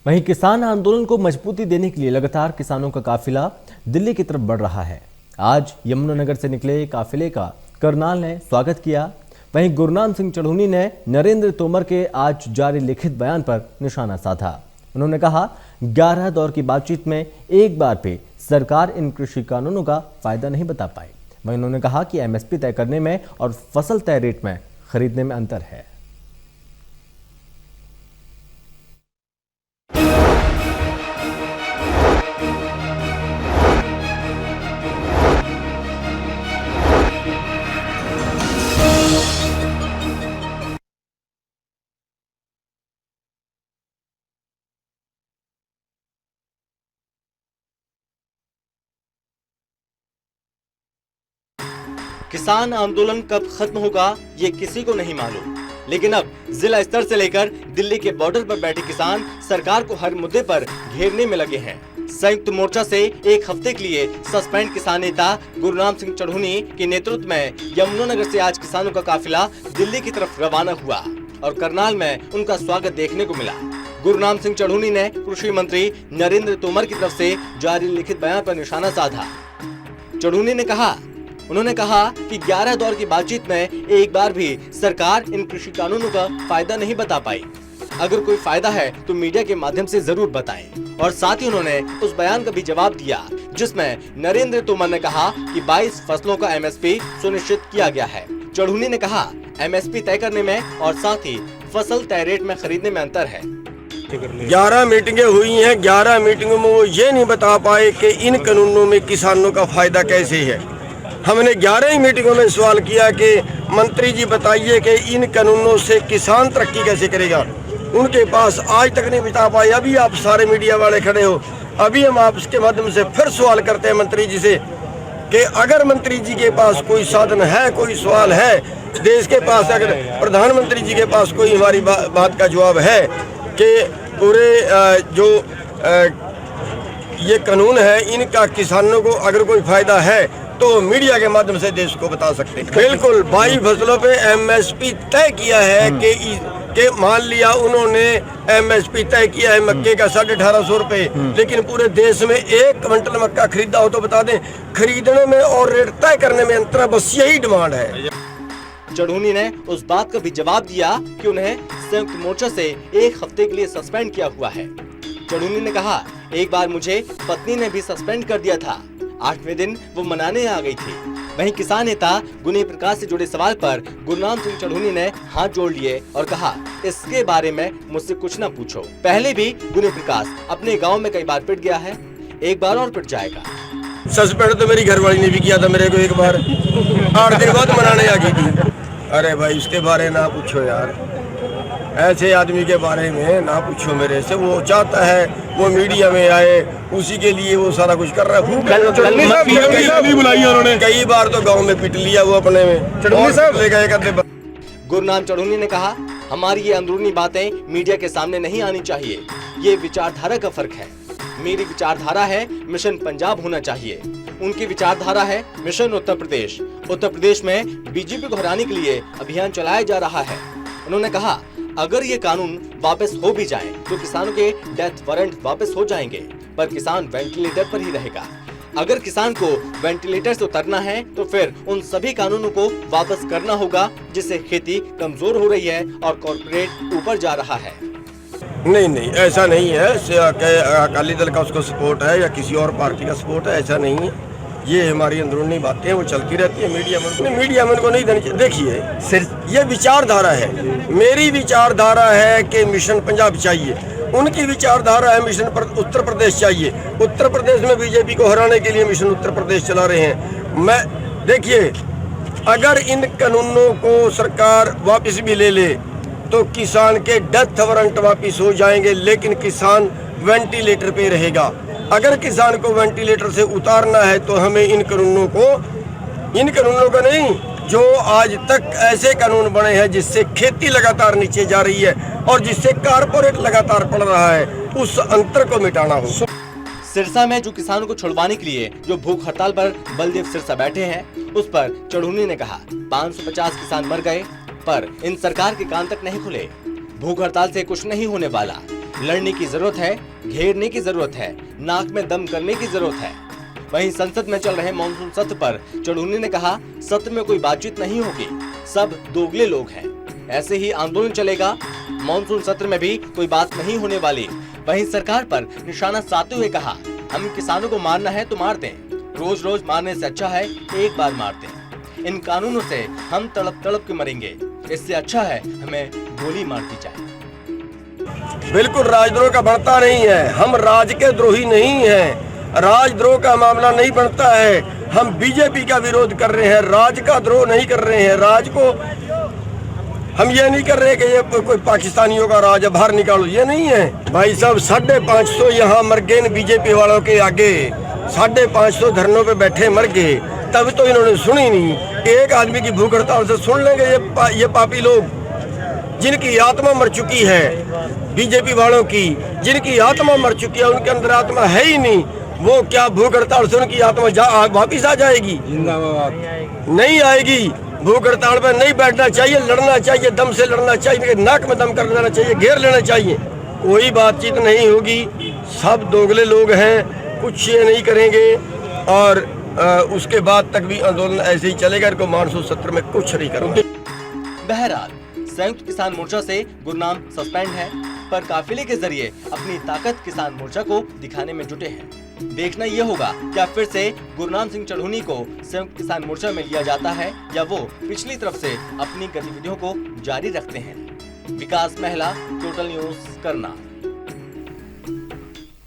वहीं किसान आंदोलन को मजबूती देने के लिए लगातार किसानों का काफिला दिल्ली की तरफ बढ़ रहा है। आज यमुनानगर से निकले काफिले का करनाल ने स्वागत किया। वहीं गुरनाम सिंह चढ़ूनी ने नरेंद्र तोमर के आज जारी लिखित बयान पर निशाना साधा। उन्होंने कहा, 11 दौर की बातचीत में एक बार भी सरकार इन कृषि कानूनों का फायदा नहीं बता पाई। वहीं उन्होंने कहा कि एमएसपी तय करने में और फसल तय रेट में खरीदने में अंतर है। किसान आंदोलन कब खत्म होगा ये किसी को नहीं मालूम, लेकिन अब जिला स्तर से लेकर दिल्ली के बॉर्डर पर बैठे किसान सरकार को हर मुद्दे पर घेरने में लगे हैं। संयुक्त मोर्चा से एक हफ्ते के लिए सस्पेंड किसान नेता गुरनाम सिंह चढ़ूनी के नेतृत्व में यमुनानगर से आज किसानों का काफिला दिल्ली की तरफ रवाना हुआ और करनाल में उनका स्वागत देखने को मिला। गुरनाम सिंह चढ़ूनी ने कृषि मंत्री नरेंद्र तोमर की तरफ से जारी लिखित बयान पर निशाना साधा। चढ़ूनी ने कहा, उन्होंने कहा कि 11 दौर की बातचीत में एक बार भी सरकार इन कृषि कानूनों का फायदा नहीं बता पाई। अगर कोई फायदा है तो मीडिया के माध्यम से जरूर बताएं। और साथ ही उन्होंने उस बयान का भी जवाब दिया जिसमें नरेंद्र तोमर ने कहा कि 22 फसलों का एमएसपी सुनिश्चित किया गया है। चढ़ूनी ने कहा, एमएसपी तय करने में और साथ ही फसल तय रेट में खरीदने में अंतर है। 11 मीटिंगें हुई हैं। 11 मीटिंगों में वो ये नहीं बता पाए कि इन कानूनों में किसानों का फायदा कैसे है। हमने 11 ही मीटिंगों में सवाल किया कि मंत्री जी बताइए कि इन कानूनों से किसान तरक्की कैसे करेगा। उनके पास आज तक नहीं बता पाए। अभी आप सारे मीडिया वाले खड़े हो, अभी हम आपके माध्यम से फिर सवाल करते हैं मंत्री जी से कि अगर मंत्री जी के पास कोई साधन है, कोई सवाल है देश के पास, अगर प्रधानमंत्री जी के पास कोई हमारी बात का जवाब है कि पूरे जो ये कानून है इनका किसानों को अगर कोई फायदा है तो मीडिया के माध्यम से देश को बता सकते हैं। बिल्कुल 22 फसलों पे एमएसपी तय किया है कि मान लिया उन्होंने एमएसपी तय किया है मक्के का 1850 रुपए, लेकिन पूरे देश में 1 क्विंटल मक्का खरीदा हो तो बता दें, खरीदने में और रेट तय करने में अंतर, बस यही डिमांड है। चढ़ूनी ने उस बात का भी जवाब दिया कि उन्हें संयुक्त मोर्चा से एक हफ्ते के लिए सस्पेंड किया हुआ है। चढ़ूनी ने कहा, एक बार मुझे पत्नी ने भी सस्पेंड कर दिया था। 8वें दिन वो मनाने आ गई थी। वहीं किसान नेता गुनी प्रकाश से जुड़े सवाल पर गुरनाम सिंह चढ़ूनी ने हाथ जोड़ लिए और कहा, इसके बारे में मुझसे कुछ न पूछो। पहले भी गुनी प्रकाश अपने गांव में कई बार पिट गया है, एक बार और पिट जाएगा। सस्पेंड तो मेरी घरवाली ने भी किया था मेरे को एक बार, 8 दिन बाद मनाने आ गई थी। अरे भाई उसके बारे ना पूछो यार, ऐसे आदमी के बारे में ना पूछो मेरे से। वो चाहता है वो मीडिया में आए, उसी के लिए वो सारा कुछ कर रहा है। कई बार तो गांव में पिट लिया वो अपने में। गुरनाम चढ़ूनी ने कहा, हमारी ये अंदरूनी बातें मीडिया के सामने नहीं आनी चाहिए। ये विचारधारा का फर्क है। मेरी विचारधारा है मिशन पंजाब होना चाहिए, उनकी विचारधारा है मिशन उत्तर प्रदेश। उत्तर प्रदेश में बीजेपी को हराने के लिए अभियान चलाया जा रहा है। उन्होंने कहा, अगर ये कानून वापस हो भी जाए तो किसानों के डेथ वारंट वापस हो जाएंगे, पर किसान वेंटिलेटर पर ही रहेगा। अगर किसान को वेंटिलेटर से उतरना है तो फिर उन सभी कानूनों को वापस करना होगा जिससे खेती कमजोर हो रही है और कॉर्पोरेट ऊपर जा रहा है। नहीं, ऐसा नहीं है अकाली दल का उसको सपोर्ट है या किसी और पार्टी का सपोर्ट है, ऐसा नहीं है। ये हमारी अंदरूनी बातें वो चलती रहती है। मीडिया में उनको नहीं देनी चाहिए। देखिए सिर्फ ये विचारधारा है, मेरी विचारधारा है कि मिशन पंजाब चाहिए, उनकी विचारधारा है मिशन उत्तर प्रदेश चाहिए। उत्तर प्रदेश में बीजेपी को हराने के लिए मिशन उत्तर प्रदेश चला रहे हैं। मैं देखिए, अगर इन कानूनों को सरकार वापस भी ले ले तो किसान के डेथ वारंट वापस हो जाएंगे, लेकिन किसान वेंटिलेटर पे रहेगा। अगर किसान को वेंटिलेटर से उतारना है तो हमें इन कानूनों का नहीं, जो आज तक ऐसे कानून बने हैं जिससे खेती लगातार नीचे जा रही है और जिससे कारपोरेट लगातार बढ़ रहा है, उस अंतर को मिटाना हो। सिरसा में जो किसानों को छुड़वाने के लिए जो भूख हड़ताल पर बलदेव सिरसा बैठे हैं, उस पर चढ़ूनी ने कहा, 550 किसान मर गए पर इन सरकार के कान तक नहीं खुले। भूख हड़ताल से कुछ नहीं होने वाला। लड़ने की जरूरत है, घेरने की जरूरत है, नाक में दम करने की जरूरत है। वहीं संसद में चल रहे मानसून सत्र पर चढ़ूनी ने कहा, सत्र में कोई बातचीत नहीं होगी, सब दोगले लोग हैं, ऐसे ही आंदोलन चलेगा, मानसून सत्र में भी कोई बात नहीं होने वाली। वहीं सरकार पर निशाना साधते हुए कहा, हम किसानों को मारना है तो मार दें, रोज रोज मारने से अच्छा है एक बार मार दें। इन कानूनों से हम तड़प तड़प के मरेंगे, इससे अच्छा है हमें गोली मार दी जाए। बिल्कुल राजद्रोह का बनता नहीं है, हम राज के द्रोही नहीं हैं, राजद्रोह का मामला नहीं बनता है। हम बीजेपी का विरोध कर रहे हैं, राज का द्रोह नहीं कर रहे हैं। राज को हम ये नहीं कर रहे कि ये कोई पाकिस्तानियों का राज है, बाहर निकालो, ये नहीं है भाई साहब। 550 यहाँ मर गए बीजेपी वालों के आगे, 550 धरनों पे बैठे मर गए, तब तो इन्होंने सुनी नहीं। एक आदमी की भूख हड़ताल से सुन लेंगे ये पापी लोग, जिनकी आत्मा मर चुकी है, बीजेपी वालों की जिनकी आत्मा मर चुकी है, उनके अंदर आत्मा है ही नहीं। वो क्या भूख हड़ताल से उनकी आत्मा वापिस आ जाएगी? नहीं आएगी। भूख हड़ताल पर नहीं बैठना चाहिए, लड़ना चाहिए, दम से लड़ना चाहिए, नाक में दम कर लेना चाहिए, घेर लेना चाहिए। कोई बातचीत नहीं होगी, सब दोगले लोग हैं, कुछ ये नहीं करेंगे और उसके बाद तक भी आंदोलन ऐसे ही चलेगा। इनको मानसून सत्र में कुछ नहीं करेंगे। बहरहाल संयुक्त किसान मोर्चा से गुरनाम सस्पेंड है, पर काफिले के जरिए अपनी ताकत किसान मोर्चा को दिखाने में जुटे हैं। देखना यह होगा क्या फिर से गुरनाम सिंह चढ़ूनी को संयुक्त किसान मोर्चा में लिया जाता है या वो पिछली तरफ से अपनी गतिविधियों को जारी रखते हैं। विकास महिला, टोटल न्यूज, करनाल।